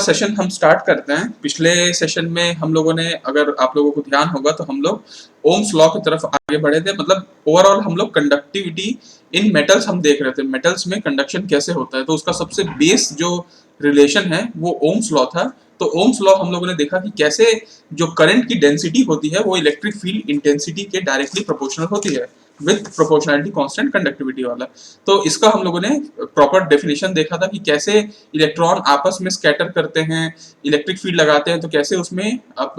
Session हम start करते हैं। पिछले सेशन में हम लोगों ने, अगर आप लोगों को ध्यान होगा तो हम लोग ओम्स लॉ की तरफ आगे बढ़े थे। मतलब ओवरऑल हम लोग कंडक्टिविटी इन मेटल्स हम देख रहे थे, मेटल्स में कंडक्शन कैसे होता है। तो उसका सबसे बेस जो रिलेशन है वो ओम्स लॉ था। तो ओम्स लॉ हम लोगों ने देखा कि कैसे जो करंट की डेंसिटी होती है वो इलेक्ट्रिक फील्ड इंटेंसिटी के डायरेक्टली प्रोपोर्शनल होती है, विद प्रोपोर्शनलिटी कांस्टेंट कंडक्टिविटी वाला। तो इसका हम लोगों ने प्रॉपर डेफिनेशन देखा था कि कैसे इलेक्ट्रॉन आपस में स्कैटर करते हैं, इलेक्ट्रिक फील्ड लगाते हैं तो कैसे उसमें अब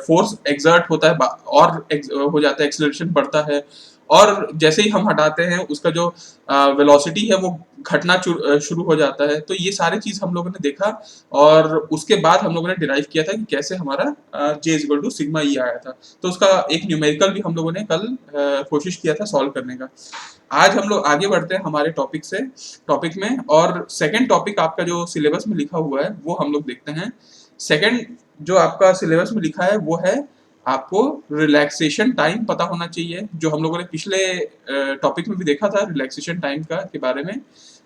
फोर्स एक्सर्ट होता है और हो जाता है, एक्सेलरेशन बढ़ता है। और जैसे ही हम हटाते हैं उसका जो वेलोसिटी है वो घटना शुरू हो जाता है। तो ये सारी चीज हम लोगों ने देखा और उसके बाद हम लोगों ने डिराइव किया था कि कैसे हमारा J equal to sigma E आया था। तो उसका एक न्यूमेरिकल भी हम लोगों ने कल कोशिश किया था सॉल्व करने का। आज हम लोग आगे बढ़ते हैं हमारे टॉपिक में, और सेकंड टॉपिक आपका जो सिलेबस में लिखा हुआ है वो हम लोग देखते हैं। सेकंड जो आपका सिलेबस में लिखा है वो है आपको रिलैक्सेशन टाइम पता होना चाहिए, जो हम लोगों ने पिछले टॉपिक में भी देखा था रिलैक्सेशन टाइम का के बारे में।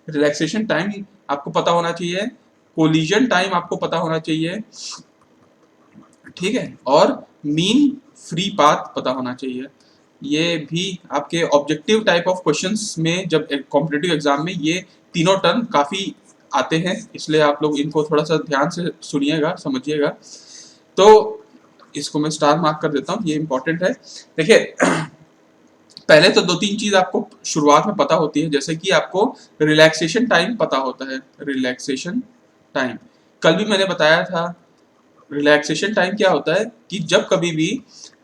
रिलैक्सेशन टाइम आपको पता होना चाहिए, कोलिजन टाइम आपको पता होना चाहिए, ठीक है, और मीन फ्री पाथ पता होना चाहिए। ये भी आपके ऑब्जेक्टिव टाइप ऑफ क्वेश्चंस में, जब कॉम्पिटिटिव एग्जाम में ये तीनों टर्म काफी आते हैं, इसलिए आप लोग इनको थोड़ा सा ध्यान से सुनिएगा, समझिएगा। तो इसको मैं स्टार मार्क कर देता हूँ, ये इंपॉर्टेंट है। देखिए, पहले तो दो तीन चीज आपको शुरुआत में पता होती है, जैसे कि आपको रिलैक्सेशन टाइम पता होता है। रिलैक्सेशन टाइम कल भी मैंने बताया था। रिलैक्सेशन टाइम क्या होता है कि जब कभी भी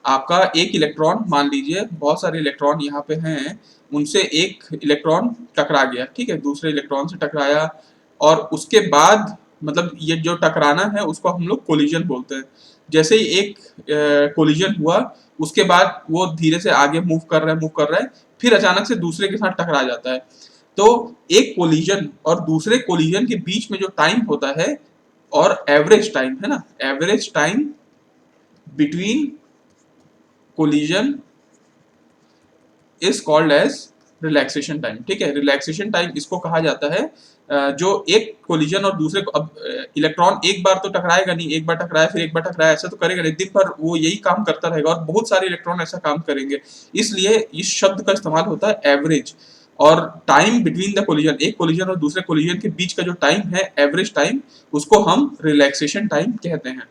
आपका एक इलेक्ट्रॉन, मान लीजिए बहुत सारे इलेक्ट्रॉन यहाँ पे हैं, उनसे एक इलेक्ट्रॉन टकरा गया, ठीक है, दूसरे इलेक्ट्रॉन से टकराया, और उसके बाद मतलब ये जो टकराना है उसको हम लोग कोलिजन बोलते हैं। जैसे ही एक कोलिजन हुआ उसके बाद वो धीरे से आगे मूव कर रहा है, फिर अचानक से दूसरे के साथ टकरा जाता है। तो एक कोलिजन और दूसरे कोलिजन के बीच में जो टाइम होता है, और एवरेज टाइम है ना, average time between collision is called age relaxation time. ठीक है, रिलैक्सेशन टाइम इसको कहा जाता है जो एक कोलिजन और दूसरे को, अब इलेक्ट्रॉन एक बार तो टकराएगा नहीं, एक बार टकराया फिर एक बार टकराया, ऐसा तो करेगा नहीं, दिन भर वो यही काम करता रहेगा और बहुत सारे इलेक्ट्रॉन ऐसा काम करेंगे। इसलिए इस शब्द का इस्तेमाल होता है एवरेज। और टाइम बिटवीन द कोलिजन, एक कोलिजन और दूसरे कोलिजन के बीच का जो टाइम है, एवरेज टाइम, उसको हम रिलैक्सेशन टाइम कहते हैं।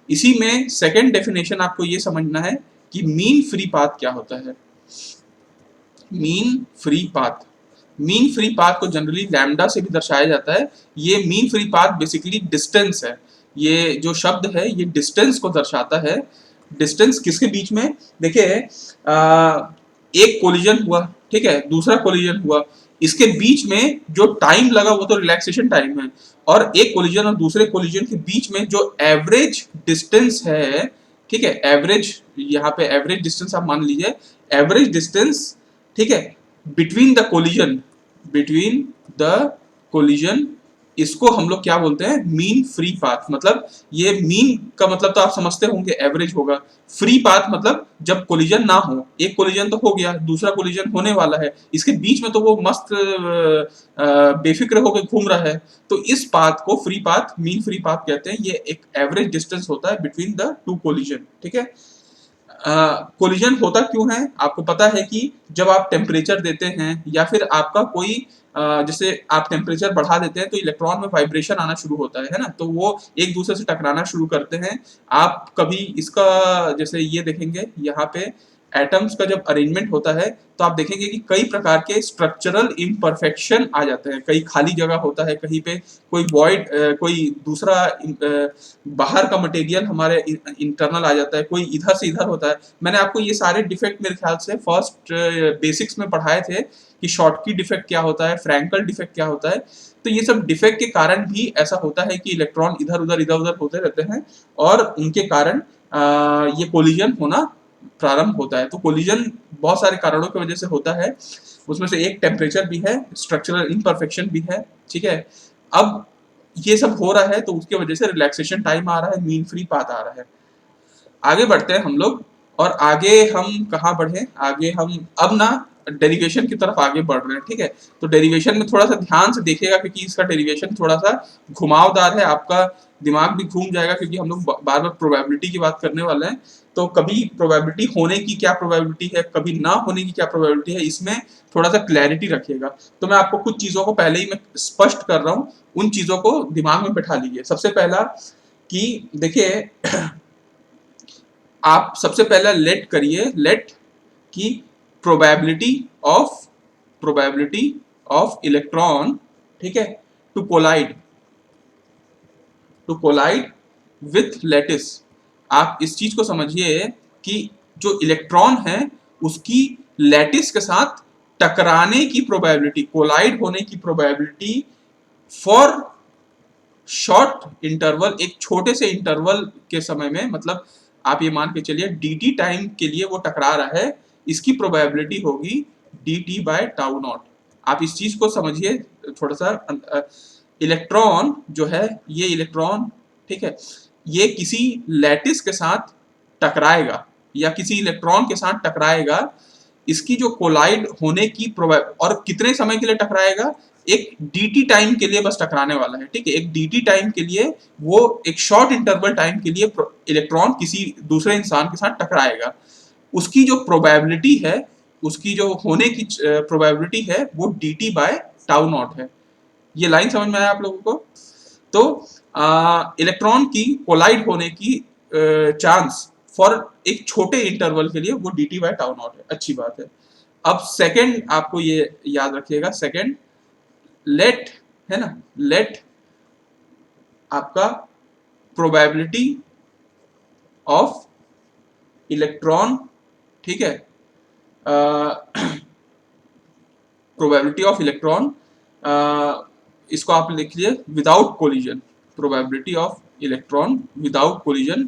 इसी में सेकेंड डेफिनेशन आपको ये समझना है कि मीन फ्री पाथ क्या होता है। Mean free path, mean free path को जनरली लैम्डा से भी दर्शाया जाता है। ये mean free path basically distance है। ये जो शब्द है ये डिस्टेंस को दर्शाता है। डिस्टेंस किसके बीच में, देखिए एक कोलिजन हुआ, ठीक है, दूसरा कोलिजन हुआ, इसके बीच में जो टाइम लगा वो तो रिलैक्सेशन टाइम है। और एक कोलिजन और दूसरे कोलिजन के बीच में जो एवरेज डिस्टेंस है, ठीक है, एवरेज, यहाँ पे एवरेज डिस्टेंस आप मान लीजिए, एवरेज डिस्टेंस, ठीक है, between the collision, between the collision, इसको हम लोग क्या बोलते हैं, मीन फ्री पाथ। मतलब ये मीन का मतलब तो आप समझते होंगे एवरेज होगा, फ्री पाथ मतलब जब कोलिजन ना हो, एक कोलिजन तो हो गया, दूसरा कोलिजन होने वाला है, इसके बीच में तो वो मस्त बेफिक्र होकर घूम रहा है, तो इस पाथ को free path, mean free path कहते हैं। ये एक एवरेज डिस्टेंस होता है बिटवीन द टू कोलिजन, ठीक है। कोलिजन होता क्यों है, आपको पता है कि जब आप टेम्परेचर देते हैं या फिर आपका कोई जैसे आप टेम्परेचर बढ़ा देते हैं तो इलेक्ट्रॉन में वाइब्रेशन आना शुरू होता है ना, तो वो एक दूसरे से टकराना शुरू करते हैं। आप कभी इसका जैसे ये देखेंगे, यहाँ पे एटम्स का जब अरेंजमेंट होता है तो आप देखेंगे कि कई प्रकार के स्ट्रक्चरल इम्परफेक्शन आ जाते हैं। कहीं खाली जगह होता है, कहीं पे कोई वॉइड, कोई दूसरा बाहर का मटेरियल हमारे इंटरनल आ जाता है, कोई इधर से इधर होता है। मैंने आपको ये सारे डिफेक्ट मेरे ख्याल से फर्स्ट बेसिक्स में पढ़ाए थे कि शॉटकी डिफेक्ट क्या होता है, फ्रैंकल डिफेक्ट क्या होता है। तो ये सब डिफेक्ट के कारण भी ऐसा होता है कि इलेक्ट्रॉन इधर उधर होते रहते हैं, और उनके कारण ये कोलिजन होना प्रारंभ होता है। तो कोलिजन बहुत सारे कारणों की वजह से होता है, उसमें से एक टेम्परेचर भी है, स्ट्रक्चरल इम्परफेक्शन भी है, ठीक है। अब ये सब हो रहा है तो उसकी वजह से रिलैक्सेशन टाइम आ रहा है, मीन फ्री पाथ आ रहा है। आगे बढ़ते हैं हम लोग, और आगे हम कहाँ बढ़े, आगे हम अब ना डेरिवेशन की तरफ आगे बढ़ रहे हैं, ठीक है। तो डेरिवेशन में थोड़ा सा ध्यान से देखिएगा क्योंकि इसका डेरिवेशन थोड़ा सा घुमावदार है। आपका दिमाग भी घूम जाएगा, क्योंकि हम लोग बार बार प्रोबेबिलिटी की बात करने वाले हैं। तो कभी प्रोबेबिलिटी होने की क्या प्रोबेबिलिटी है, कभी ना होने की क्या प्रोबेबिलिटी है, इसमें थोड़ा सा क्लैरिटी रखिएगा। तो मैं आपको कुछ चीज़ों को पहले ही मैं स्पष्ट कर रहा हूँ, उन चीज़ों को दिमाग में बैठा लीजिए। सबसे पहला कि देखिए, आप सबसे पहला लेट करिए, लेट की probability of probability of electron, ठीक है, to collide, to collide with lattice. आप इस चीज को समझिए कि जो इलेक्ट्रॉन है उसकी लैटिस के साथ टकराने की प्रोबेबिलिटी, कोलाइड होने की प्रोबेबिलिटी फॉर शॉर्ट इंटरवल, एक छोटे से इंटरवल के समय में, मतलब आप ये मान के चलिए dt टाइम के लिए वो टकरा रहा है, इसकी प्रोबेबिलिटी होगी dt बाय टाउ नॉट। आप इस चीज को समझिए थोड़ा सा। इलेक्ट्रॉन जो है, ये इलेक्ट्रॉन, ठीक है, ये किसी लैटिस के साथ टकराएगा या किसी इलेक्ट्रॉन के साथ टकराएगा, इसकी जो कोलाइड होने की और कितने समय के लिए टकराएगा, एक dt टाइम के लिए बस टकराने वाला है, ठीक है, एक dt टाइम के लिए, वो एक शॉर्ट इंटरवल टाइम के लिए इलेक्ट्रॉन किसी दूसरे इंसान के साथ टकराएगा। उसकी जो प्रोबेबिलिटी है, उसकी जो होने की प्रोबेबिलिटी है, वो dt बाय टाउ नॉट है। ये लाइन समझ में आया आप लोगों को? तो इलेक्ट्रॉन की कोलाइड होने की चांस फॉर एक छोटे इंटरवल के लिए वो dt बाय टाउ नॉट है। अच्छी बात है। अब सेकंड आपको ये याद रखिएगा, सेकंड लेट है ना, लेट आपका प्रोबेबिलिटी ऑफ इलेक्ट्रॉन, ठीक है, प्रोबेबिलिटी ऑफ इलेक्ट्रॉन, इसको आप लिख लिए without collision, probability of electron without collision,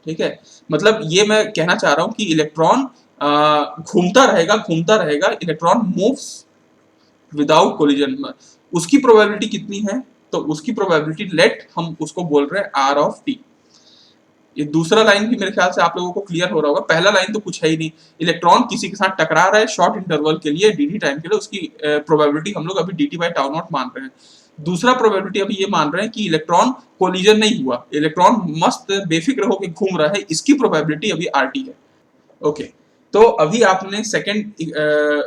ठीक है। मतलब ये मैं कहना चाह रहा हूं कि इलेक्ट्रॉन घूमता रहेगा, इलेक्ट्रॉन मूव्स विदाउट कोलिजन। उसकी प्रोबेबिलिटी कितनी है, तो उसकी प्रोबेबिलिटी लेट हम उसको बोल रहे हैं आर ऑफ टी। ये दूसरा लाइन भी मेरे ख्याल से आप लोगों को क्लियर हो रहा होगा। पहला लाइन तो कुछ है ही नहीं, इलेक्ट्रॉन किसी के साथ टकरा रहा है शॉर्ट इंटरवल के लिए dt टाइम के लिए, उसकी प्रोबेबिलिटी हम लोग अभी dt बाय टाउ नॉट मान रहे हैं। दूसरा प्रोबेबिलिटी अभी ये मान रहे हैं कि इलेक्ट्रॉन कोलिजन नहीं हुआ, इलेक्ट्रॉन मस्त बेफिक्र होकर घूम रहा है, इसकी प्रोबेबिलिटी अभी RT है। ओके, तो अभी आपने सेकंड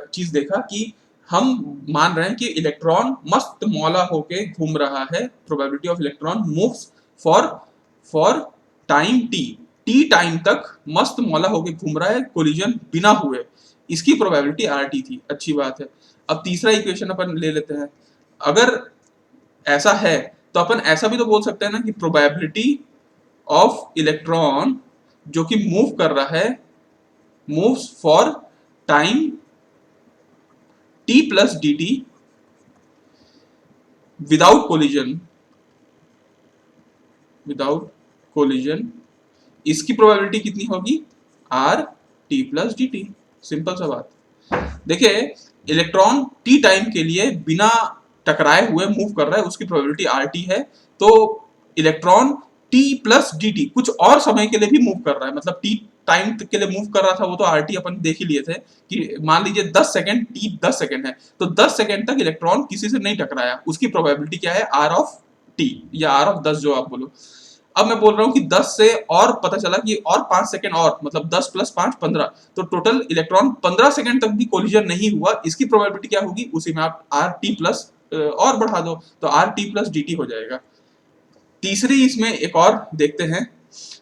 चीज देखा कि हम मान रहे हैं कि इलेक्ट्रॉन मस्त मौला होके घूम रहा है, probability of electron moves for for time T time तक मस्त मौला होके घूम रहा है कोलिजन बिना हुए, इसकी प्रोबेबिलिटी RT थी। अच्छी बात है। अब तीसरा इक्वेशन अपन ले लेते हैं। अगर ऐसा है तो अपन ऐसा भी तो बोल सकते हैं ना कि प्रोबेबिलिटी ऑफ इलेक्ट्रॉन जो कि मूव कर रहा है, moves for time t plus dt without collision, without collision, इसकी प्रोबेबिलिटी कितनी होगी are T plus D T. Simple सा बात। देखिए, इलेक्ट्रॉन टी टाइम के लिए बिना टकराए हुए मूव कर रहा है, उसकी प्रोबेबिलिटी आर टी है। तो electron T plus D T कुछ और समय के लिए भी मूव कर रहा है, मतलब टी टाइम के लिए मूव कर रहा था, वो तो आर टी अपन देख ही लिए थे कि मान लीजिए 10 सेकंड, टी 10 सेकंड है, तो 10 सेकंड तक इलेक्ट्रॉन किसी से नहीं टकराया, उसकी प्रोबेबिलिटी क्या है आर ऑफ टी या आर ऑफ 10 जो आप बोलो। अब मैं बोल रहा हूं कि 10 से और पता चला कि और 5 सेकंड और, मतलब 10 प्लस 5 15, तो टोटल इलेक्ट्रॉन 15 सेकंड तक भी कोलिजन नहीं हुआ, इसकी प्रोबेबिलिटी क्या होगी, उसी में आप आर टी प्लस और बढ़ा दो तो R T plus D T हो जाएगा। तीसरी इसमें एक और देखते हैं।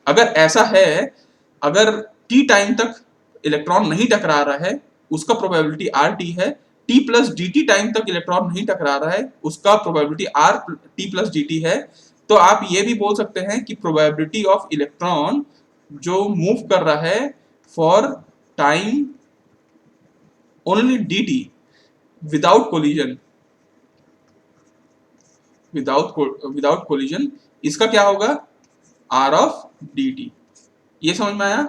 अगर ऐसा है, अगर टी टाइम तक इलेक्ट्रॉन नहीं टकरा रहा है, उसका प्रोबेबिलिटी आर टी है, T plus D T time तक इलेक्ट्रॉन नहीं टकरा रहा है, उसका probability are T plus D T है। तो आप ये भी बोल सकते हैं कि प्रोबेबिलिटी ऑफ इलेक्ट्रॉन जो मूव कर रहा है for time only D T without collision, without collision, इसका क्या होगा आर ऑफ डी टी। ये समझ में आया?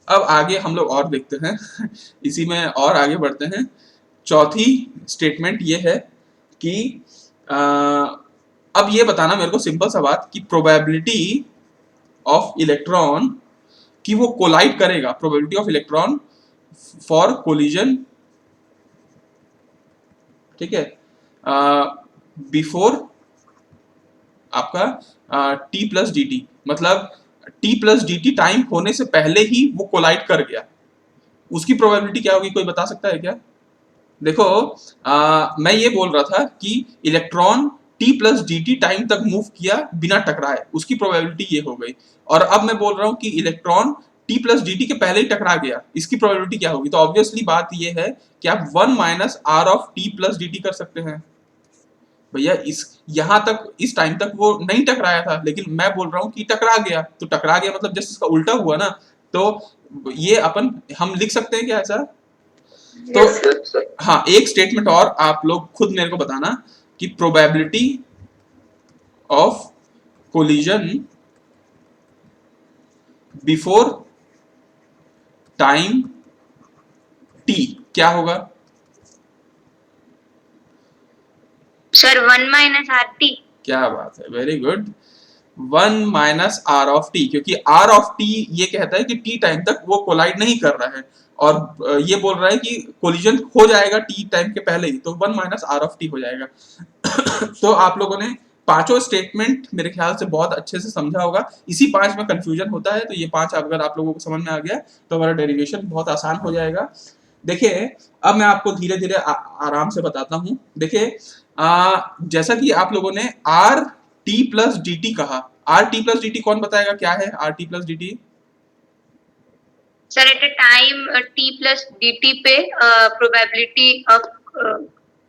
अब आगे हम लोग और देखते हैं इसी में और आगे बढ़ते हैं। चौथी स्टेटमेंट ये है कि अब ये बताना मेरे को सिंपल सा बात कि प्रोबेबिलिटी ऑफ इलेक्ट्रॉन कि वो कोलाइड करेगा, probability of electron for collision, ठीक है, बिफोर आपका टी प्लस डी टी, मतलब T plus D T time होने से पहले ही वो कोलाइड कर गया, उसकी प्रोबेबिलिटी क्या होगी, कोई बता सकता है क्या? देखो मैं ये बोल रहा था कि electron T plus D T time तक मूव किया बिना टकराए, उसकी प्रोबेबिलिटी ये हो गई। और अब मैं बोल रहा हूँ कि electron T plus D T के पहले ही टकरा गया, इसकी प्रोबेबिलिटी क्या होगी? तो ऑब्वियसली बात ये है कि आप one minus R of T plus D T कर सकते हैं। भैया इस यहां तक इस टाइम तक वो नहीं टकराया था, लेकिन मैं बोल रहा हूँ कि टकरा गया, तो टकरा गया मतलब जस्ट इसका उल्टा हुआ ना। तो ये अपन हम लिख सकते हैं क्या ऐसा? तो हाँ, एक स्टेटमेंट और आप लोग खुद मेरे को बताना कि probability of collision before time T क्या होगा? Sir 1 minus R T. क्या बात है, very good. 1 minus R of T, क्योंकि आर ऑफ टी ये कहता है कि टी टाइम तक वो कोलाइड नहीं कर रहा है, और ये बोल रहा है कि कोलिजन हो जाएगा टी टाइम के पहले ही, तो 1 माइनस आर ऑफ टी हो जाएगा। तो आप लोगों ने पांचों स्टेटमेंट मेरे ख्याल से बहुत अच्छे से समझा होगा। इसी पांच में कंफ्यूजन होता है, तो ये पांच अगर आप लोगों को समझ में आ गया तो हमारा डेरिवेशन बहुत आसान हो जाएगा। देखिए अब मैं आपको धीरे धीरे आराम से बताता हूँ। देखिए जैसा कि आप लोगों ने R T plus D T कहा, R T plus D T कौन बताएगा क्या है R T plus D T? Sir at a time T plus D T पे प्रोबेबिलिटी ऑफ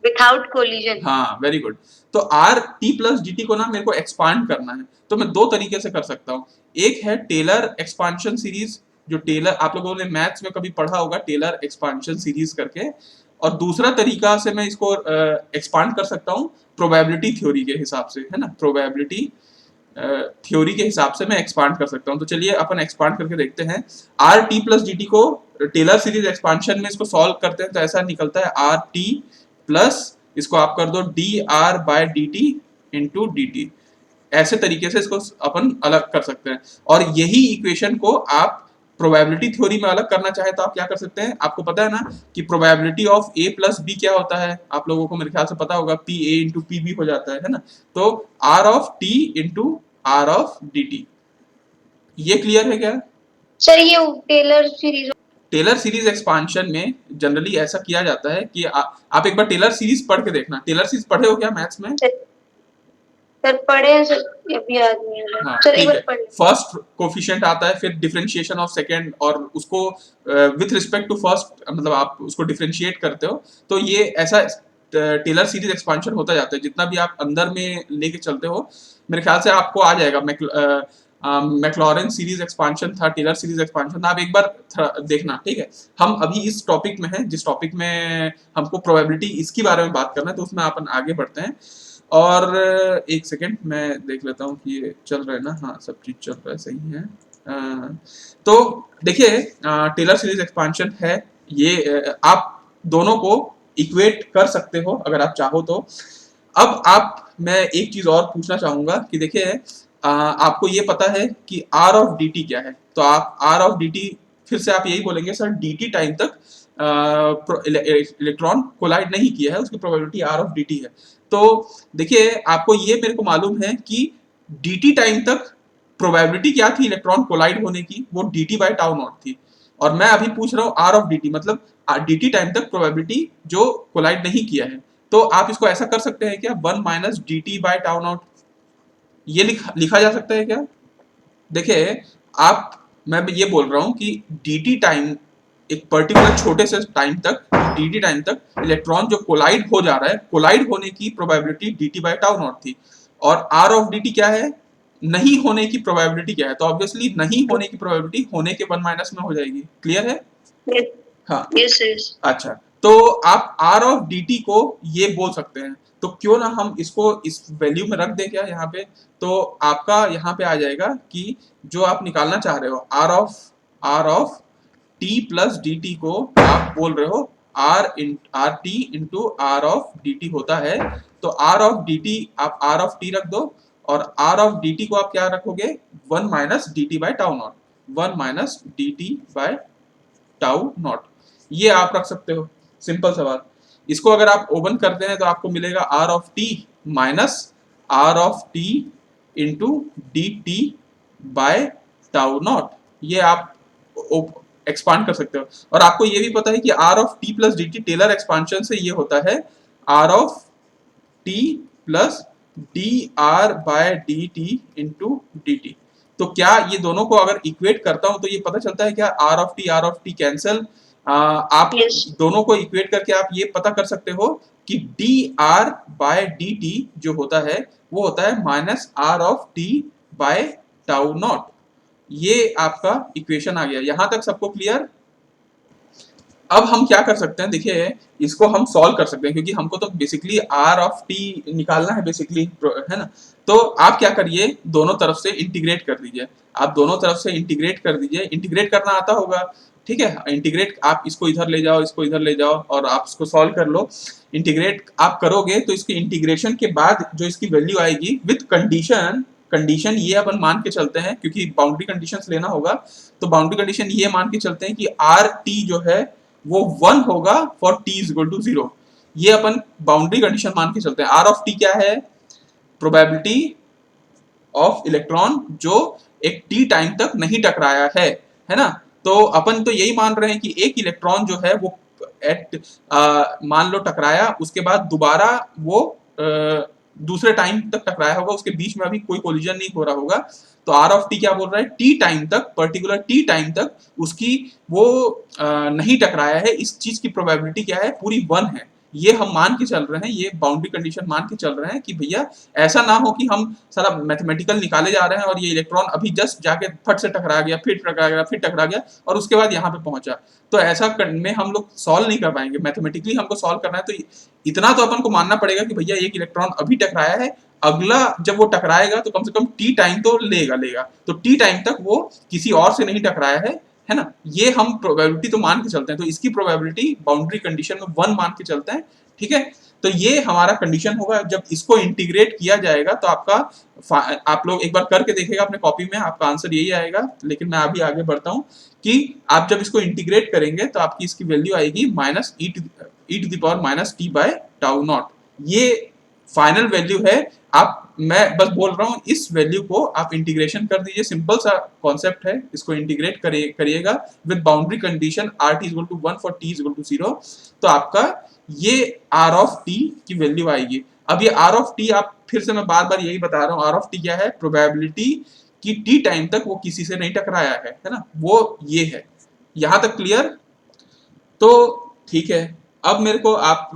विदाउट कोलिजन। हाँ वेरी गुड। तो R T plus D T को ना मेरे को एक्सपांड करना है, तो मैं दो तरीके से कर सकता हूँ। एक है टेलर एक्सपांशन सीरीज, जो टेलर आप लोगों ने मैथ्स में कभी पढ़ा होगा, टेलर एक्सपांशन सीरीज करके। और दूसरा तरीका से मैं इसको एक्सपांड कर सकता हूँ प्रोबेबिलिटी थ्योरी के हिसाब से, है ना, प्रोबेबिलिटी थ्योरी के हिसाब से मैं एक्सपांड कर सकता हूँ। तो चलिए अपन एक्सपांड करके देखते हैं। Are T plus D T को टेलर सीरीज एक्सपांशन में इसको सॉल्व करते हैं, तो ऐसा निकलता है आर टी प्लस इसको आप कर दो D R by D T into D T. ऐसे तरीके से इसको अपन अलग कर सकते हैं, और यही इक्वेशन को आप प्रोबेबिलिटी थ्योरी में अलग करना चाहे तो आप क्या कर सकते हैं? आपको पता है ना कि probability of A plus B क्या होता है, आप लोगों को मेरे ख्याल से पता होगा, P A into P B हो जाता है ना। तो R of T into R of D T. ये क्लियर है क्या? सर ये Taylor series, Taylor series expansion में जनरली ऐसा किया जाता है कि आप एक बार टेलर सीरीज पढ़ के देखना। टेलर सीरीज पढ़े हो क्या मैथ्स में? सर पढ़े हैं सर, अभी याद नहीं है। हाँ सर एक ठीक बार है। पढ़ फर्स्ट कोफिशिएंट आता है, फिर डिफरेंशिएशन ऑफ सेकंड, और उसको विथ रिस्पेक्ट टू फर्स्ट मतलब आप उसको डिफरेंशिएट करते हो। तो ये ऐसा टेलर सीरीज एक्सपांशन होता जाता है, जितना भी आप अंदर में लेके चलते हो। मेरे ख्याल से आपको आ जाएगा, मैक्लॉरेन सीरीज एक्सपांशन था, टेलर सीरीज एक्सपांशन था, आप एक बार देखना, ठीक है। हम अभी इस टॉपिक में हैं, जिस टॉपिक में हमको प्रोबेबिलिटी इसके बारे में बात करना है, तो उसमें अपन आगे बढ़ते हैं। और एक सेकेंड मैं देख लेता हूँ कि ये चल रहा है ना, हाँ सब चीज चल रहा है, सही है। तो देखिए टेलर सीरीज एक्सपांशन है ये, आप दोनों को इक्वेट कर सकते हो अगर आप चाहो तो। अब आप मैं एक चीज और पूछना चाहूंगा कि देखिए आपको ये पता है कि आर ऑफ डी टी क्या है, तो आप आर ऑफ डी टी फिर से आप यही बोलेंगे सर डी टी टाइम तक इलेक्ट्रॉन कोलाइड नहीं किया है, उसकी probability R of D T है। तो देखिए आपको ये मेरे को मालूम है कि डी टी टाइम तक प्रोबेबिलिटी क्या थी इलेक्ट्रॉन कोलाइड होने की, वो D T by tau not थी। और मैं अभी पूछ रहा हूँ आर ऑफ डी टी, मतलब डी टी टाइम तक प्रोबेबिलिटी जो कोलाइड नहीं किया है। तो आप इसको ऐसा कर सकते हैं क्या, 1 minus D T by tau naught, ये लिखा जा सकता है क्या? देखिए आप मैं ये बोल रहा हूँ कि डी टी टाइम एक पर्टिकुलर छोटे से टाइम तक, डी टी टाइम तक इलेक्ट्रॉन जो कोलाइड हो जा रहा है, कोलाइड होने की probability D T by tau not थी। और आर ऑफ डी टी क्या है, नहीं होने की प्रोबेबिलिटी क्या है? तो ऑब्वियसली नहीं होने की प्रोबेबिलिटी होने के 1 माइनस में हो जाएगी। क्लियर है? हाँ यस यस। अच्छा, तो आप आर ऑफ डी टी को ये बोल सकते हैं, तो क्यों ना हम इसको इस वैल्यू में रख दें क्या यहाँ पे? तो आपका यहाँ पे आ जाएगा कि जो आप निकालना चाह रहे हो R of T plus D T को आप बोल रहे हो R T into R of D T होता है। तो आर ऑफ डी टी आप आर ऑफ टी रख दो, और आर ऑफ डी टी को आप क्या रखोगे, 1 minus D T by tau naught, 1 minus D T by tau naught, ये आप रख सकते हो। सिंपल सवाल। इसको अगर आप ओपन करते हैं तो आपको मिलेगा R of T minus R of T into D T by tau naught. ये आप एक्सपांड कर सकते हो। और आपको ये भी पता है कि R of T plus D T Taylor expansion से ये होता है R of T plus D R by D T into D T. तो क्या ये दोनों को अगर इक्वेट करता हूं तो ये पता चलता है क्या आर ऑफ टी कैंसल। आप Yes. दोनों को इक्वेट करके आप ये पता कर सकते हो कि D R by D T जो होता है वो होता है minus R of T by tau naught. ये आपका इक्वेशन आ गया। यहां तक सबको क्लियर? अब हम क्या कर सकते हैं, देखिए इसको हम सॉल्व कर सकते हैं क्योंकि हमको तो बेसिकली आर ऑफ टी निकालना है बेसिकली, है ना। तो आप क्या करिए, दोनों तरफ से इंटीग्रेट कर दीजिए। आप दोनों तरफ से इंटीग्रेट कर दीजिए। इंटीग्रेट करना आता होगा, ठीक है। इंटीग्रेट आप इसको इधर ले जाओ, इसको इधर ले जाओ और आप इसको सॉल्व कर लो। इंटीग्रेट आप करोगे तो इसके इंटीग्रेशन के बाद जो इसकी वैल्यू आएगी विथ कंडीशन, कंडीशन ये अपन मान के चलते हैं क्योंकि बाउंड्री कंडीशंस लेना होगा। तो बाउंड्री कंडीशन ये मान के चलते हैं कि आर टी जो है वो 1 होगा for t is equal to 0। ये अपन बाउंड्री कंडीशन मान के चलते हैं। आर ऑफ टी क्या है? प्रोबेबिलिटी ऑफ इलेक्ट्रॉन जो एक टी टाइम तक नहीं टकराया है ना। तो अपन तो यही मान रहे हैं कि एक इलेक्ट्रॉन जो है वो एट मान लो टकराया, उसके बाद दोबारा वो दूसरे टाइम तक टकराया होगा, उसके बीच में अभी कोई कोलिजन नहीं हो रहा होगा। तो आर ऑफ टी क्या बोल रहा है? टी टाइम तक, पर्टिकुलर टी टाइम तक उसकी वो नहीं टकराया है। इस चीज की प्रोबेबिलिटी क्या है? पूरी 1 है। ये हम मान के चल रहे हैं, ये बाउंड्री कंडीशन मान के चल रहे हैं कि भैया ऐसा ना हो कि हम सारा मैथमेटिकल निकाले जा रहे हैं और ये इलेक्ट्रॉन अभी जस्ट जाके फट से टकरा गया, फिर टकरा गया, फिर टकरा गया और उसके बाद यहाँ पे पहुंचा। तो ऐसा में हम लोग सॉल्व नहीं कर पाएंगे। मैथमेटिकली हमको सॉल्व करना है तो इतना तो अपन को मानना पड़ेगा कि भैया एक इलेक्ट्रॉन अभी टकराया है, अगला जब वो टकराएगा तो कम से कम टी टाइम तो लेगा। तो टी टाइम तक वो किसी और से नहीं टकराया है ना। ये हम प्रोबेबिलिटी तो मान के चलते हैं। तो इसकी प्रोबेबिलिटी बाउंड्री कंडीशन में 1 मान के चलते हैं, ठीक है। तो ये हमारा कंडीशन होगा। जब इसको इंटीग्रेट किया जाएगा तो आपका, आप लोग एक बार करके देखिएगा अपने कॉपी में, आपका आंसर यही आएगा। लेकिन मैं अभी आगे बढ़ता हूँ कि आप जब इसको इंटीग्रेट करेंगे तो आपकी इसकी वैल्यू आएगी minus E to the power minus T by tau naught. ये फाइनल वैल्यू है। आप, मैं बस बोल रहा हूँ, इस वैल्यू को आप इंटीग्रेशन कर दीजिए। सिंपल सा कॉन्सेप्ट है, इसको इंटीग्रेट करिएगा with boundary condition R T is equal to 1 for T is equal to 0। तो आपका ये आर ऑफ टी की वैल्यू आएगी। अब ये आर ऑफ टी, आप फिर से मैं बार बार यही बता रहा हूँ, आर ऑफ टी क्या है? प्रोबेबिलिटी कि टी टाइम तक वो किसी से नहीं टकराया है ना, वो ये है। यहां तक क्लियर? तो ठीक है। अब मेरे को आप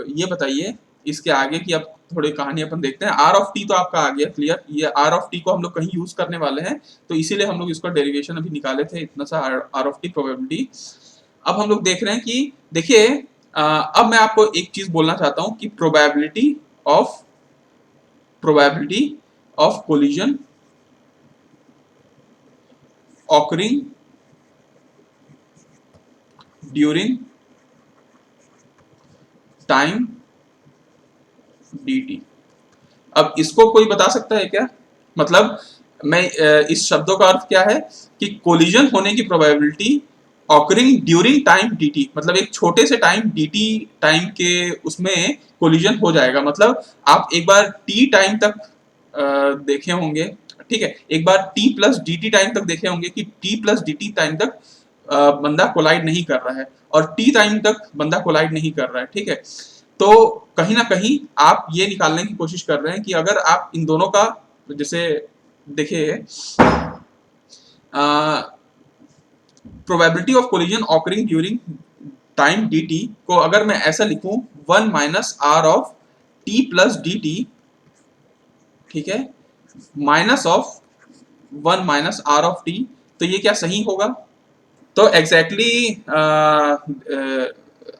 ये बताइए इसके आगे की, अब थोड़ी कहानी अपन देखते हैं। आर ऑफ टी तो आपका आ गया क्लियर। ये आर ऑफ टी को हम लोग कहीं यूज करने वाले हैं तो इसीलिए हम लोग इसका डेरिवेशन अभी निकाले थे, इतना सा आर ऑफ टी प्रोबेबिलिटी। अब हम लोग देख रहे हैं कि देखिए, अब मैं आपको एक चीज बोलना चाहता हूं कि probability of collision occurring during time dt। अब इसको कोई बता सकता है क्या? मतलब मैं इस शब्दों का अर्थ क्या है कि कोलिजन होने की probability occurring during time dt, मतलब एक छोटे से टाइम dt टाइम के उसमें कोलिजन हो जाएगा। मतलब आप एक बार t टाइम तक देखे होंगे, ठीक है, एक बार t प्लस dt टाइम तक देखे होंगे कि t प्लस dt टाइम तक बंदा कोलाइड नहीं कर रहा है और t टाइम तक बंदा कोलाइड नहीं कर रहा है, ठीक है। तो कहीं ना कहीं आप ये निकालने की कोशिश कर रहे हैं कि अगर आप इन दोनों का, जैसे देखिए, probability of collision occurring during time dt को अगर मैं ऐसा लिखूं 1 minus R of T plus dt, ठीक है, minus of 1 minus R of T, तो ये क्या सही होगा? तो एग्जैक्टली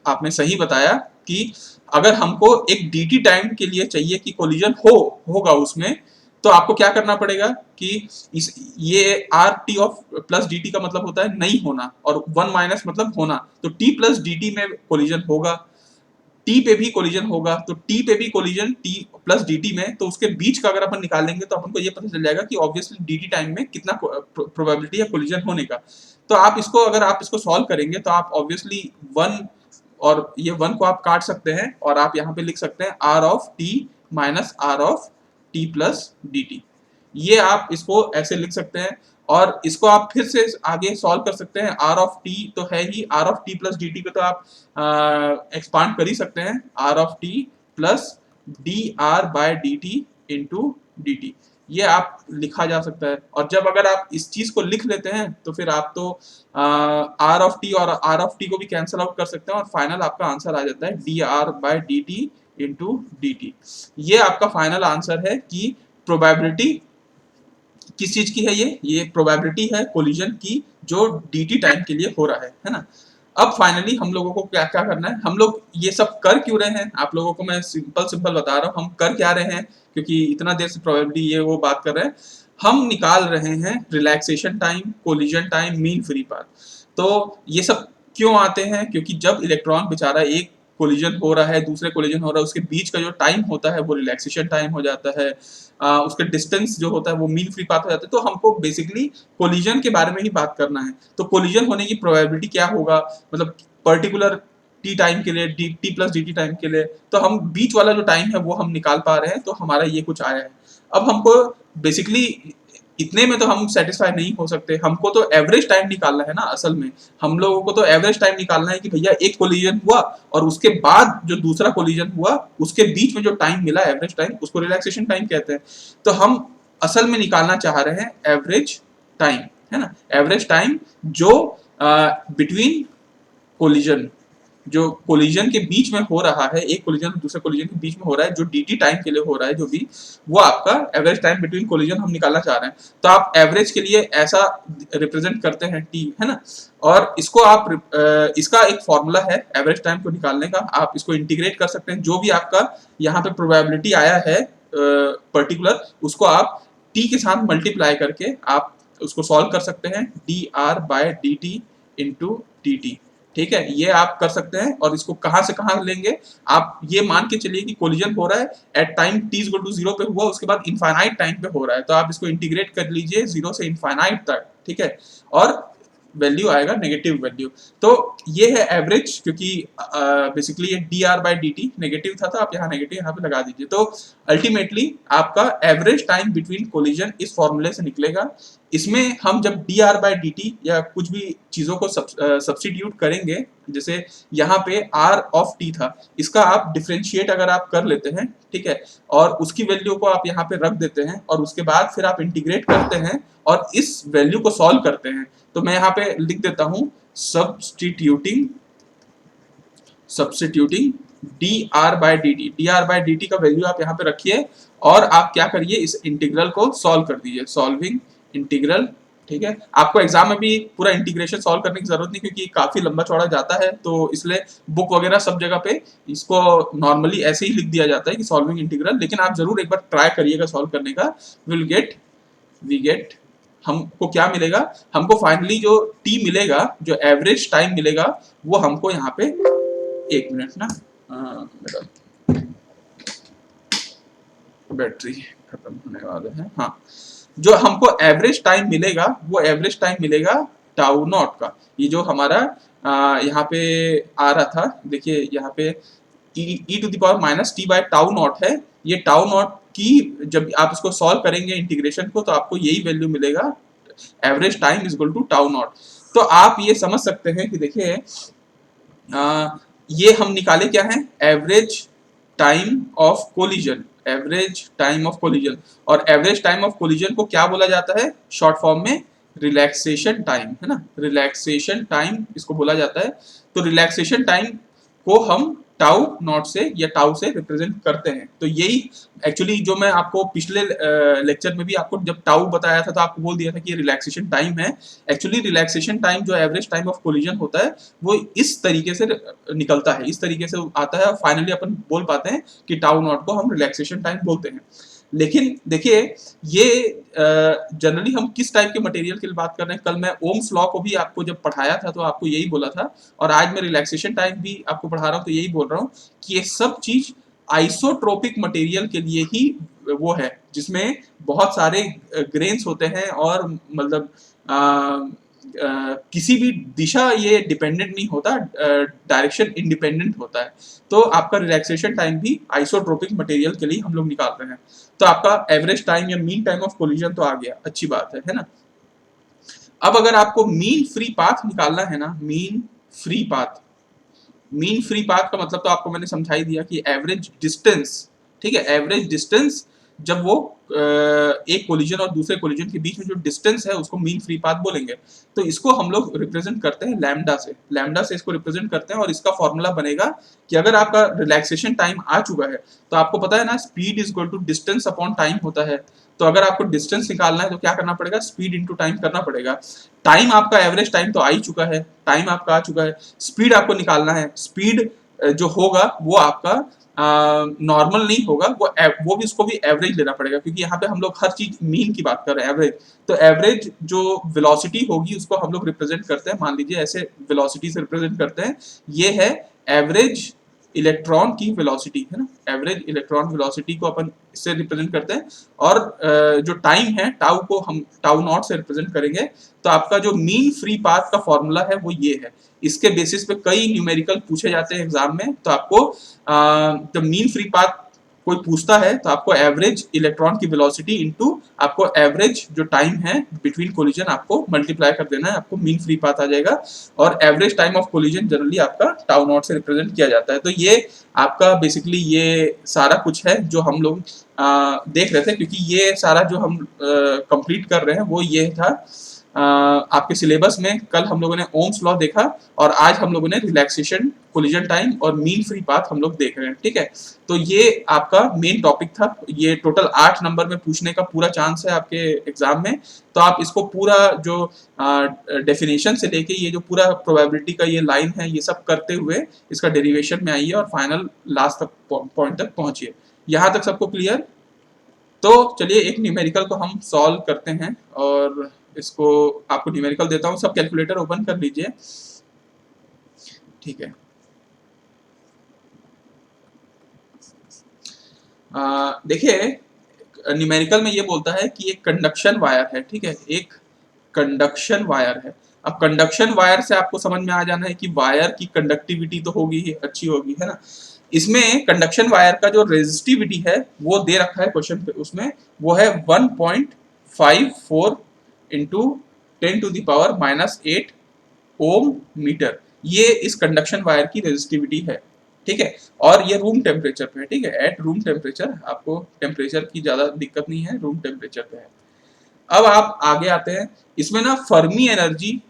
आपने सही बताया कि अगर हमको एक dt टाइम के लिए चाहिए कि कोलिजन होगा उसमें, तो आपको क्या करना पड़ेगा कि ये R T of plus dt का मतलब होता है नहीं होना और 1 माइनस मतलब होना। तो t प्लस dt में कोलिजन होगा, t पे भी कोलिजन होगा। तो t पे भी कोलिजन t प्लस dt में, तो उसके बीच का अगर अपन निकालेंगे तो अपन को ये पता चल जाएगा कि ऑब्वियसली dt टाइम में कितना प्रोबेबिलिटी है कोलिजन होने का। तो आप इसको, अगर आप इसको सॉल्व करेंगे तो आप ऑब्वियसली 1 और ये 1 को आप काट सकते हैं और आप यहाँ पे लिख सकते हैं R of T minus R of T plus dt। ये आप इसको ऐसे लिख सकते हैं, और इसको आप फिर से आगे सॉल्व कर सकते हैं। आर ऑफ टी तो है ही, R of T plus D T पे तो आप एक्सपांड कर ही सकते हैं, R of T plus D R by D T into D T, ये आप लिखा जा सकता है। और जब अगर आप इस चीज को लिख लेते हैं तो फिर आप तो आर ऑफ टी और आर ऑफ टी को भी कैंसिल आउट कर सकते हैं, और फाइनल आपका आंसर आ जाता है D R by D T into D T. ये आपका फाइनल आंसर है कि प्रोबेबिलिटी किस चीज की है, ये प्रोबेबिलिटी है कोलिजन की जो dt टाइम के लिए हो रहा है ना। अब फाइनली हम लोगों को क्या क्या करना है, हम लोग ये सब कर क्यों रहे हैं, आप लोगों को मैं सिंपल बता रहा हूँ हम कर क्या रहे हैं, क्योंकि इतना देर से प्रोबेबिलिटी ये वो बात कर रहे हैं। हम निकाल रहे हैं relaxation time, collision time, mean free path. तो ये सब क्यों आते हैं, क्योंकि जब इलेक्ट्रॉन बेचारा एक कोलिजन हो रहा है, दूसरे कोलिजन हो रहा है, उसके बीच का जो टाइम होता है वो रिलैक्सेशन टाइम हो जाता है, उसके डिस्टेंस जो होता है वो मीन फ्री पाथ हो जाता है। तो हमको बेसिकली कोलिजन के बारे में ही बात करना है। तो कोलिजन होने की प्रोबेबिलिटी क्या होगा, मतलब पर्टिकुलर टी टाइम के लिए, T plus D T time के लिए, तो हम बीच वाला जो टाइम है वो हम निकाल पा रहे हैं, तो हमारा ये कुछ आया है। अब हमको बेसिकली इतने में तो हम सेटिस्फाई नहीं हो सकते, हमको तो एवरेज टाइम निकालना है ना। असल में हम लोगों को तो एवरेज टाइम निकालना है कि भैया एक कोलिजन हुआ और उसके बाद जो दूसरा कोलिजन हुआ उसके बीच में जो टाइम मिला एवरेज टाइम, उसको रिलैक्सेशन टाइम कहते हैं। तो हम असल में निकालना चाह रहे हैं एवरेज टाइम, है ना, एवरेज टाइम जो बिटवीन कोलिजन, जो कोलिजन के बीच में हो रहा है, एक कोलिजन दूसरे कोलिजन के बीच में हो रहा है, जो dt टाइम के लिए हो रहा है जो भी, वो आपका एवरेज टाइम बिटवीन कोलिजन हम निकालना चाह रहे हैं। तो आप एवरेज के लिए ऐसा रिप्रेजेंट करते हैं t, है ना। और इसको आप इसका एक फॉर्मूला है एवरेज टाइम को निकालने का, आप इसको इंटीग्रेट कर सकते हैं। जो भी आपका यहाँ पे प्रोबेबिलिटी आया है पर्टिकुलर, उसको आप t के साथ मल्टीप्लाई करके आप उसको सॉल्व कर सकते हैं, D R by D T into D T. ठीक है, ये आप कर सकते हैं। और इसको कहां से कहां लेंगे, आप ये मान के चलिए कि कोलिजन हो रहा है at time t equal to 0 पे हुआ, उसके बाद इनफाइनाइट टाइम पे हो रहा है, तो आप इसको इंटीग्रेट कर लीजिए 0 से इनफाइनाइट तक, ठीक है, और वैल्यू आएगा नेगेटिव वैल्यू। तो ये है एवरेज, क्योंकि बेसिकली ये D R by D T negative था, तो आप यहाँ नेगेटिव यहाँ पे लगा दीजिए। तो अल्टीमेटली आपका एवरेज टाइम बिटवीन कोलिजन इस फॉर्मूले से निकलेगा। इसमें हम जब D R by D T या कुछ भी चीजों को सब्सटीट्यूट करेंगे, जैसे यहाँ पे आर ऑफ टी था, इसका आप डिफ्रेंशिएट अगर आप कर लेते हैं, ठीक है, और उसकी वैल्यू को आप यहाँ पे रख देते हैं, और उसके बाद फिर आप इंटीग्रेट करते हैं और इस वैल्यू को सॉल्व करते हैं। तो मैं यहाँ पे लिख देता हूं substituting D R by D T, D R by D T का वैल्यू आप यहाँ पे रखिए, और आप क्या करिए, इस इंटीग्रल को सॉल्व कर दीजिए, सॉल्विंग इंटीग्रल। ठीक है, आपको एग्जाम में भी पूरा इंटीग्रेशन सॉल्व करने की जरूरत नहीं, क्योंकि काफी लंबा चौड़ा जाता है, तो इसलिए बुक वगैरह सब जगह पे इसको नॉर्मली ऐसे ही लिख दिया जाता है कि सॉल्विंग इंटीग्रल। लेकिन आप जरूर एक बार ट्राई करिएगा सॉल्व करने का। वी गेट हमको क्या मिलेगा, हमको फाइनली जो t मिलेगा, जो एवरेज टाइम मिलेगा, वो हमको यहाँ पे, एक मिनट ना, मेरा बैटरी खत्म होने वाले हैं। हाँ, जो हमको एवरेज टाइम मिलेगा वो एवरेज टाइम मिलेगा टाउ नॉट का। ये जो हमारा यहाँ पे आ रहा था, देखिए यहाँ पे e to the power minus T by tau naught है। ये टाउ नॉट की जब आप इसको सॉल्व करेंगे इंटीग्रेशन को, तो आपको यही वैल्यू मिलेगा, average time is equal to tau naught. तो आप ये समझ सकते हैं कि देखिए ये हम निकाले क्या है, average time of collision, average time of collision. और एवरेज टाइम ऑफ कोलिजन को क्या बोला जाता है शॉर्ट फॉर्म में, रिलैक्सेशन टाइम, है ना, रिलैक्सेशन टाइम इसको बोला जाता है। तो रिलैक्सेशन टाइम को हम टाउ नॉट से या टाउ से रिप्रेजेंट करते हैं। तो यही एक्चुअली जो मैं आपको पिछले लेक्चर में भी आपको जब टाउ बताया था, तो आपको बोल दिया था कि ये रिलैक्सेशन टाइम है। एक्चुअली रिलैक्सेशन टाइम जो एवरेज टाइम ऑफ कोलिजन होता है, वो इस तरीके से निकलता है, इस तरीके से आता है, और फाइनली अपन बोल पाते हैं कि टाउ नॉट को हम रिलैक्सेशन टाइम बोलते हैं। लेकिन देखिए ये जनरली हम किस टाइप के मटेरियल के लिए बात कर रहे हैं। कल मैं ओम्स लॉ को भी आपको जब पढ़ाया था तो आपको यही बोला था, और आज मैं रिलैक्सेशन टाइम भी आपको पढ़ा रहा हूँ तो यही बोल रहा हूँ कि ये सब चीज आइसोट्रोपिक मटेरियल के लिए ही वो है, जिसमें बहुत सारे ग्रेन्स होते हैं, और मतलब किसी भी दिशा ये डिपेंडेंट नहीं होता, डायरेक्शन इंडिपेंडेंट होता है। तो आपका रिलैक्सेशन टाइम भी आइसोट्रोपिक मटेरियल के लिए हम लोग निकाल रहे हैं। तो आपका एवरेज टाइम या मीन टाइम ऑफ कोलिजन तो आ गया, अच्छी बात है ना। अब अगर आपको मीन फ्री पाथ निकालना है ना, mean free path, mean free path का मतलब तो आपको मैंने समझा ही दिया कि एवरेज डिस्टेंस, ठीक है, एवरेज डिस्टेंस जब वो एक कोलिजन और दूसरे कोलिजन के बीच में जो डिस्टेंस है उसको मीन फ्री पाथ बोलेंगे। तो इसको हम लोग रिप्रेजेंट करते हैं लैम्डा से, लैम्डा से इसको रिप्रेजेंट करते हैं और इसका फॉर्मूला बनेगा कि अगर आपका रिलैक्सेशन टाइम आ चुका है तो आपको पता है ना speed is equal to distance upon time होता है। तो अगर आपको डिस्टेंस निकालना है तो क्या करना पड़ेगा, स्पीड इंटू टाइम करना पड़ेगा। टाइम आपका एवरेज टाइम तो आ ही चुका है, टाइम आपका आ चुका है, स्पीड आपको निकालना है। स्पीड जो होगा वो आपका नॉर्मल नहीं होगा, वो भी उसको भी एवरेज लेना पड़ेगा, क्योंकि यहाँ पे हम लोग हर चीज मीन की बात कर रहे हैं, एवरेज। तो एवरेज जो वेलोसिटी होगी उसको हम लोग रिप्रेजेंट करते हैं, मान लीजिए ऐसे वेलोसिटी से रिप्रेजेंट करते हैं, ये है एवरेज इलेक्ट्रॉन की वेलोसिटी, है ना, एवरेज इलेक्ट्रॉन वेलोसिटी को अपन इससे रिप्रेजेंट करते हैं। और जो टाइम है टाउ को हम टाउ नॉट से रिप्रेजेंट करेंगे। तो आपका जो मीन फ्री पाथ का फॉर्मूला है वो ये है। इसके बेसिस पे कई न्यूमेरिकल पूछे जाते हैं एग्जाम में। तो आपको जब मीन फ्री पाथ कोई पूछता है तो आपको एवरेज इलेक्ट्रॉन की वेलोसिटी इनटू आपको एवरेज जो टाइम है बिटवीन कोलिजन आपको मल्टीप्लाई कर देना है, आपको मीन फ्री पाथ आ जाएगा। और average time of collision generally आपका टाउ नॉट से रिप्रेजेंट किया जाता है। तो ये आपका बेसिकली ये सारा कुछ है जो हम लोग देख रहे थे, क्योंकि ये सारा जो हम कंप्लीट कर रहे हैं वो ये था। आपके सिलेबस में कल हम लोगों ने ओम्स लॉ देखा और आज हम लोगों ने रिलैक्सेशन, कोलिजन टाइम और मीन फ्री पाथ हम लोग देख रहे हैं, ठीक है। तो ये आपका मेन टॉपिक था। ये टोटल 8 नंबर में पूछने का पूरा चांस है आपके एग्जाम में। तो आप इसको पूरा जो डेफिनेशन से लेके ये जो पूरा प्रोबेबिलिटी का ये लाइन है ये सब करते हुए इसका डेरिवेशन में आइए और फाइनल लास्ट तक पॉइंट तक पहुंचिए। यहाँ तक सबको क्लियर? तो चलिए एक न्यूमेरिकल को हम सॉल्व करते हैं और इसको आपको न्यूमेरिकल देता हूं, सब कैलकुलेटर ओपन कर लीजिए, ठीक है। देखिए न्यूमेरिकल में ये बोलता है कि एक कंडक्शन वायर है, ठीक है, एक कंडक्शन वायर है। अब कंडक्शन वायर से आपको समझ में आ जाना है कि वायर की कंडक्टिविटी तो होगी ही, अच्छी होगी, है ना। इसमें कंडक्शन वायर का जो रेजिस्टिविटी है वो दे रखा है क्वेश्चन पे, उसमें वो है 1.54 इंटू 10⁻⁻8 ओम मीटर। ये इस कंडक्शन वायर की रेजिस्टिविटी है, ठीक है। और ये रूम टेम्परेचर पे है, ठीक है, एट रूम टेम्परेचर, आपको टेम्परेचर की ज्यादा दिक्कत नहीं है, रूम टेम्परेचर पे है। अब आप आगे आते हैं, इसमें ना फर्मी एनर्जी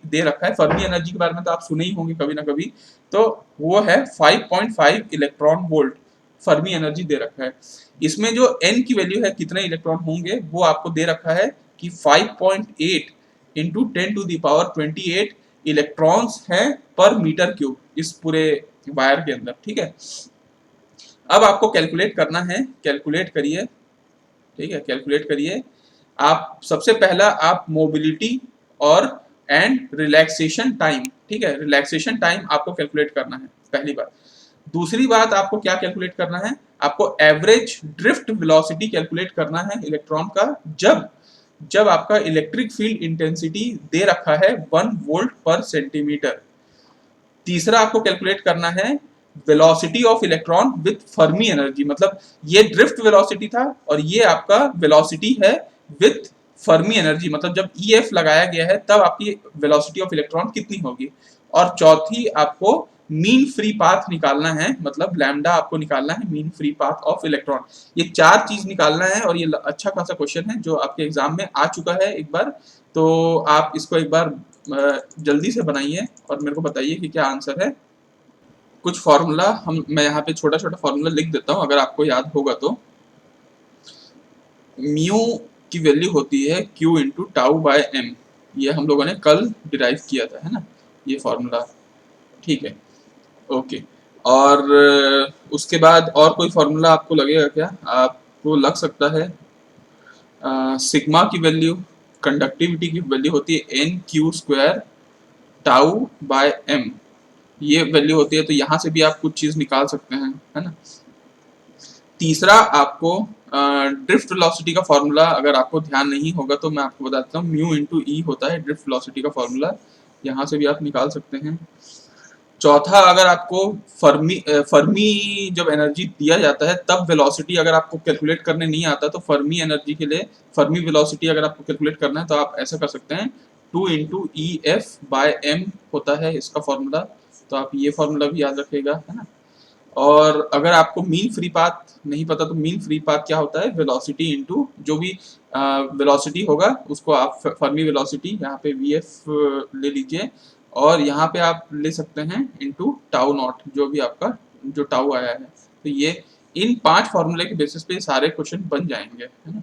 दे रखा है। फर्मी एनर्जी के बारे में तो आप सुने ही होंगे कभी ना कभी। तो वो है 5.5 इलेक्ट्रॉन वोल्ट, फर्मी एनर्जी दे रखा है। इसमें जो n की वैल्यू है, कितने इलेक्ट्रॉन होंगे, वो आपको दे रखा है कि 5.8 इंटू 10⁻28 इलेक्ट्रॉन्स हैं पर मीटर क्यूब इस पूरे वायर के अंदर, ठीक है। अब आपको कैलकुलेट करना है, कैलकुलेट करिए, ठीक है, कैलकुलेट करिए। आप सबसे पहला आप मोबिलिटी और एंड रिलैक्सेशन टाइम, ठीक है, रिलैक्सेशन टाइम आपको कैलकुलेट करना है, पहली बात। दूसरी बात आपको क्या कैलकुलेट करना है, आपको एवरेज ड्रिफ्ट वेलोसिटी कैलकुलेट करना है इलेक्ट्रॉन का, जब आपका इलेक्ट्रिक फील्ड इंटेंसिटी दे रखा है 1 वोल्ट पर सेंटीमीटर। तीसरा आपको कैलकुलेट करना है velocity of electron with Fermi energy, मतलब ये ड्रिफ्ट वेलोसिटी था और ये आपका वेलोसिटी है विथ फर्मी एनर्जी, मतलब जब EF लगाया गया है तब आपकी वेलोसिटी ऑफ इलेक्ट्रॉन कितनी होगी। और चौथी आपको मीन फ्री पाथ निकालना है, मतलब लैम्डा आपको निकालना है, mean free path of electron. ये 4 चीज निकालना है और ये अच्छा खासा क्वेश्चन है जो आपके एग्जाम में आ चुका है एक बार। तो आप इसको एक बार जल्दी से बनाइए और मेरे को बताइए कि क्या आंसर है। कुछ फॉर्मूला मैं यहाँ पे छोटा छोटा फॉर्मूला लिख देता हूँ अगर आपको याद होगा तो। म्यू की वैल्यू होती है Q into tau by M, ये हम लोगों ने कल डिराइव किया था, है ना, ये फॉर्मूला, ठीक है, ओके। और उसके बाद और कोई फॉर्मूला आपको लगेगा क्या, आपको लग सकता है सिग्मा की वैल्यू, कंडक्टिविटी की वैल्यू होती है NQ² टाउ बाय M, ये वैल्यू होती है। तो यहाँ से भी आप कुछ चीज निकाल सकते हैं, है ना। तीसरा आपको ड्रिफ्ट वेलोसिटी का फॉर्मूला अगर आपको ध्यान नहीं होगा तो मैं आपको बता देता हूँ, म्यू इंटू ई होता है ड्रिफ्ट वेलोसिटी का फॉर्मूला, यहाँ से भी आप निकाल सकते हैं। चौथा, अगर आपको फर्मी जब एनर्जी दिया जाता है तब वेलोसिटी अगर आपको कैलकुलेट करने नहीं आता तो फर्मी एनर्जी के लिए फर्मी वेलोसिटी अगर आपको कैलकुलेट करना है तो आप ऐसा कर सकते हैं, 2 into E F by M होता है इसका फॉर्मूला, तो आप ये फॉर्मूला भी याद रखिएगा, है ना। और अगर आपको मीन फ्री पाथ नहीं पता तो मीन फ्री पाथ क्या होता है, वेलोसिटी इंटू जो भी वेलोसिटी होगा उसको आप फर्मी वेलोसिटी यहाँ पे वी एफ ले लीजिए, और यहाँ पे आप ले सकते हैं इंटू टाउ नॉट, जो भी आपका जो टाउ आया है। तो ये इन 5 फॉर्मूले के बेसिस पे सारे क्वेश्चन बन जाएंगे, है ना।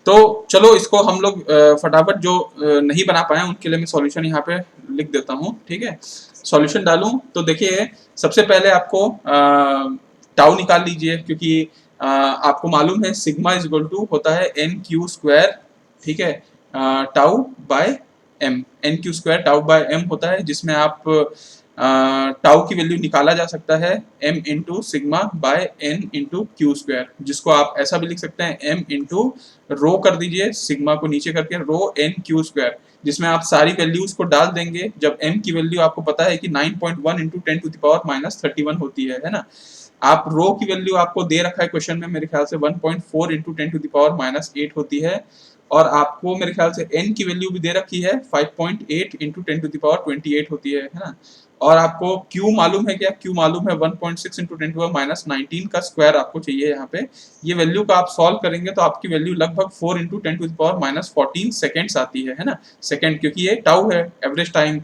तो चलो इसको हम लोग फटाफट जो नहीं बना पाए उनके लिए मैं सॉल्यूशन यहाँ पे लिख देता हूँ, ठीक है। सॉल्यूशन डालूं तो देखिए, सबसे पहले आपको टाउ निकाल लीजिए, क्योंकि आपको मालूम है सिग्मा इज इक्वल टू होता है एन क्यू स्क्वायर, ठीक है, tau by M, N Q square tau by M होता है, जिसमें आप टाउ की वैल्यू निकाला जा सकता है m into sigma bye n into Q square, जिसको आप ऐसा भी लिख सकते हैं m इंटू रो कर दीजिए सिग्मा को नीचे करके रो n क्यू स्क्वायर, जिसमें आप सारी वैल्यूज को डाल देंगे। जब m की वैल्यू आपको पता है कि 9.1 into 10 to the power minus 31 होती है ना। आप रो की वैल्यू आपको दे रखा है क्वेश्चन में, मेरे ख्याल से 1.4 into 10 to the power minus 8 होती है, और आपको मेरे ख्याल से n की वैल्यू भी दे रखी है 5.8 इंटू 10 टू द पावर 28 होती है ना। और आपको Q मालूम है क्या, Q मालूम है 1.6 इंटू 10 टू पावर माइनस 19 का स्क्वायर आपको चाहिए यहाँ पे। ये वैल्यू का आप सॉल्व करेंगे तो आपकी वैल्यू लगभग 4 into 10 to power minus 14 seconds आती है ना, सेकेंड, क्योंकि ये टाउ है एवरेज टाइम।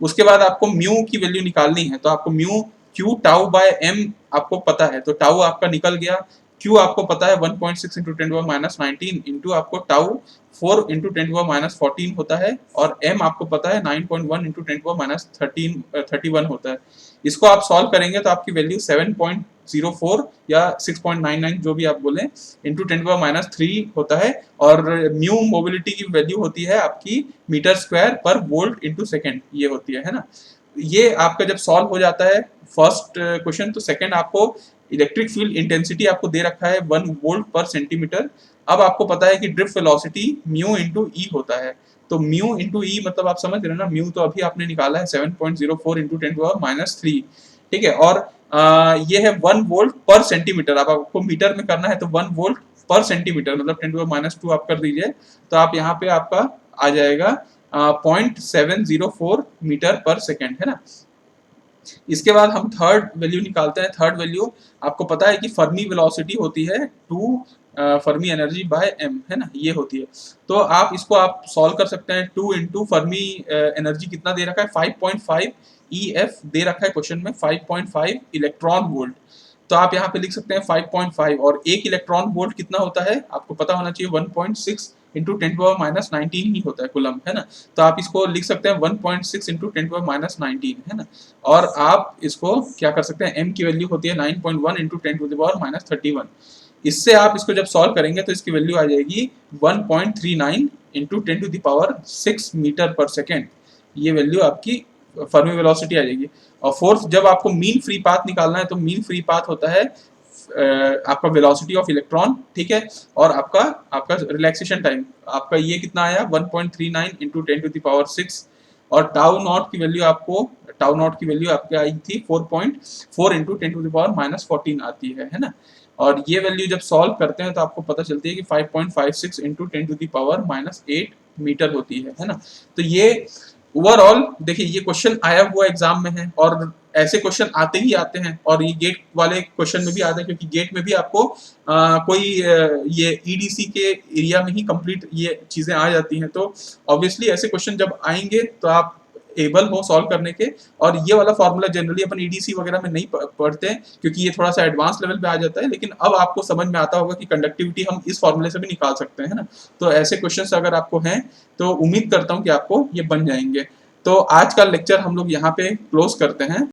उसके बाद आपको म्यू की वैल्यू निकालनी है, तो आपको mu Q tau by M आपको पता है, तो टाउ आपका निकल गया। Q आपको पता है 1.6 इंटू 10 पावर माइनस 19 इंटू आपको टाउ 4 इंटू 10 पावर माइनस 14 होता है, और m आपको पता है 9.1 इंटू 10 पावर माइनस 31 होता है। इसको आप सॉल्व करेंगे तो आपकी वैल्यू 7.04 या 6.99 जो भी आप बोलें इंटू 10 पावर माइनस 3 होता है, और म्यू मोबिलिटी की वैल्यू होती है आपकी मीटर स्क्वायर पर वोल्ट इंटू सेकेंड, ये होती है ना। ये आपका जब सॉल्व हो जाता है फर्स्ट क्वेश्चन, तो सेकंड आपको इलेक्ट्रिक फील्ड इंटेंसिटी आपको दे रखा है 1 वोल्ट पर सेंटीमीटर। अब आपको पता है कि ड्रिफ्ट वेलोसिटी म्यू इंटू ई होता है, तो म्यू इंटू ई मतलब आप समझ रहे हैं ना, म्यू तो अभी आपने निकाला है 7.04 इंटू 10 पावर माइनस 3, ठीक है, और ये है 1 वोल्ट पर सेंटीमीटर। अब आपको मीटर में करना है तो 1 वोल्ट पर सेंटीमीटर मतलब 10 पावर माइनस 2 आप कर दीजिए, तो आप यहाँ पे आपका आ जाएगा 0.704 मीटर पर सेकेंड, है ना। इसके बाद हम थर्ड वैल्यू निकालते हैं। थर्ड वैल्यू आपको पता है कि फर्मी वेलोसिटी होती है 2 फर्मी एनर्जी बाय m, है ना, ये होती है। तो आप इसको आप सॉल्व कर सकते हैं। 2 इंटू फर्मी एनर्जी कितना दे रखा है 5.5 EF दे रखा है क्वेश्चन में, 5.5 इलेक्ट्रॉन वोल्ट, तो आप यहाँ पे लिख सकते हैं 5.5, और एक इलेक्ट्रॉन वोल्ट कितना होता है आपको पता होना चाहिए 1.6 इंटू 10 पावर माइनस 19 ही होता है कुलम, है ना। तो आप इसको लिख सकते हैं 1.6 इंटू 10 पावर माइनस 19, है ना। और आप इसको क्या कर सकते हैं, m की वैल्यू होती है 9.1 into 10 to the power minus 31। इससे आप इसको जब सॉल्व करेंगे तो इसकी वैल्यू आ जाएगी 1.39 into 10 to the power 6 metre per second, ये वैल्यू आपकी फर्मी वेलोसिटी आ जाएगी। और फोर्थ, जब आपको मीन फ्री पाथ निकालना है तो मीन फ्री पाथ होता है आपका वेलोसिटी ऑफ इलेक्ट्रॉन, ठीक है, और आपका रिलैक्सेशन टाइम आपका ये कितना आया 1.39 इंटू 10 टू द पावर 6, और टाउ नॉट की वैल्यू आपके आई थी 4.4 into 10 to the power minus 14 आती है ना। और ये वैल्यू जब सॉल्व करते हैं तो आपको पता चलती है कि 5.56 into 10 to the power minus 8 metre होती है ना। तो ये ओवरऑल देखिए, ये क्वेश्चन आया हुआ एग्जाम में है, और ऐसे क्वेश्चन आते ही आते हैं, और ये गेट वाले क्वेश्चन में भी आता है, क्योंकि गेट में भी आपको ये ईडीसी के एरिया में ही कंप्लीट ये चीजें आ जाती हैं। तो ऑब्वियसली ऐसे क्वेश्चन जब आएंगे तो आप एबल हो सॉल्व करने के। और ये वाला फॉर्मूला जनरली अपन ईडीसी वगैरह में नहीं पढ़ते हैं, क्योंकि ये थोड़ा सा एडवांस लेवल पे आ जाता है, लेकिन अब आपको समझ में आता होगा कि कंडक्टिविटी हम इस फॉर्मूले से भी निकाल सकते हैं ना। तो ऐसे क्वेश्चंस अगर आपको हैं तो उम्मीद करता हूँ कि आपको ये बन जाएंगे। तो आज का लेक्चर हम लोग यहाँ पे क्लोज करते हैं।